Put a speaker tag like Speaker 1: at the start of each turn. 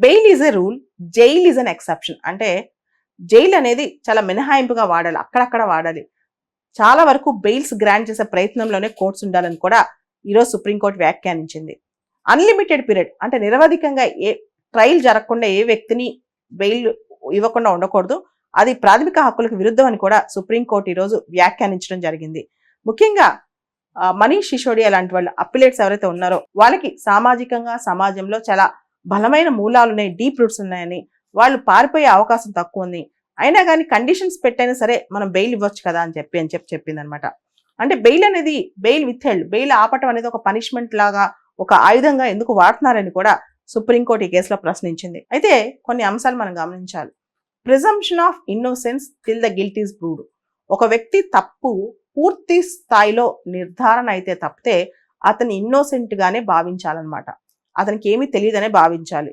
Speaker 1: Bail is a rule, jail is an exception. అంటే jail అనేది చాలా మినహాయింపుగా వాడాలి, అక్కడక్కడ వాడాలి. చాలా వరకు బెయిల్స్ గ్రాంట్ చేసే ప్రయత్నంలోనే కోర్ట్స్ ఉండాలని కూడా ఈరోజు సుప్రీంకోర్టు వ్యాఖ్యానించింది. అన్లిమిటెడ్ పీరియడ్ అంటే నిరవధికంగా ఏ ట్రయల్ జరగకుండా ఏ వ్యక్తిని బెయిల్ ఇవ్వకుండా ఉండకూడదు. అది ప్రాథమిక హక్కులకు విరుద్ధం అని కూడా సుప్రీంకోర్టు ఈరోజు వ్యాఖ్యానించడం జరిగింది. ముఖ్యంగా మనీష్ సిసోడియా లాంటి వాళ్ళు అప్పిలేట్స్ ఎవరైతే ఉన్నారో వాళ్ళకి సామాజికంగా సమాజంలో చాలా బలమైన మూలాలు ఉన్నాయి, డీప్ రూట్స్ ఉన్నాయని, వాళ్ళు పారిపోయే అవకాశం తక్కువ ఉంది, అయినా కానీ కండిషన్స్ పెట్టైనా సరే మనం బెయిల్ ఇవ్వచ్చు కదా అని చెప్పింది అనమాట. అంటే బెయిల్ అనేది బెయిల్ విత్హెల్డ్, బెయిల్ ఆపటం అనేది ఒక పనిష్మెంట్ లాగా, ఒక ఆయుధంగా ఎందుకు వాడుతున్నారని కూడా సుప్రీంకోర్టు ఈ కేసులో ప్రశ్నించింది. అయితే కొన్ని అంశాలు మనం గమనించాలి. Presumption of innocence till the guilt is proved. ఒక వ్యక్తి తప్పు పూర్తి స్థాయిలో నిర్ధారణ అయితే తప్పితే అతని ఇన్నోసెంట్ గానే భావించాలన్నమాట. అతనికి ఏమీ తెలియదనే భావించాలి.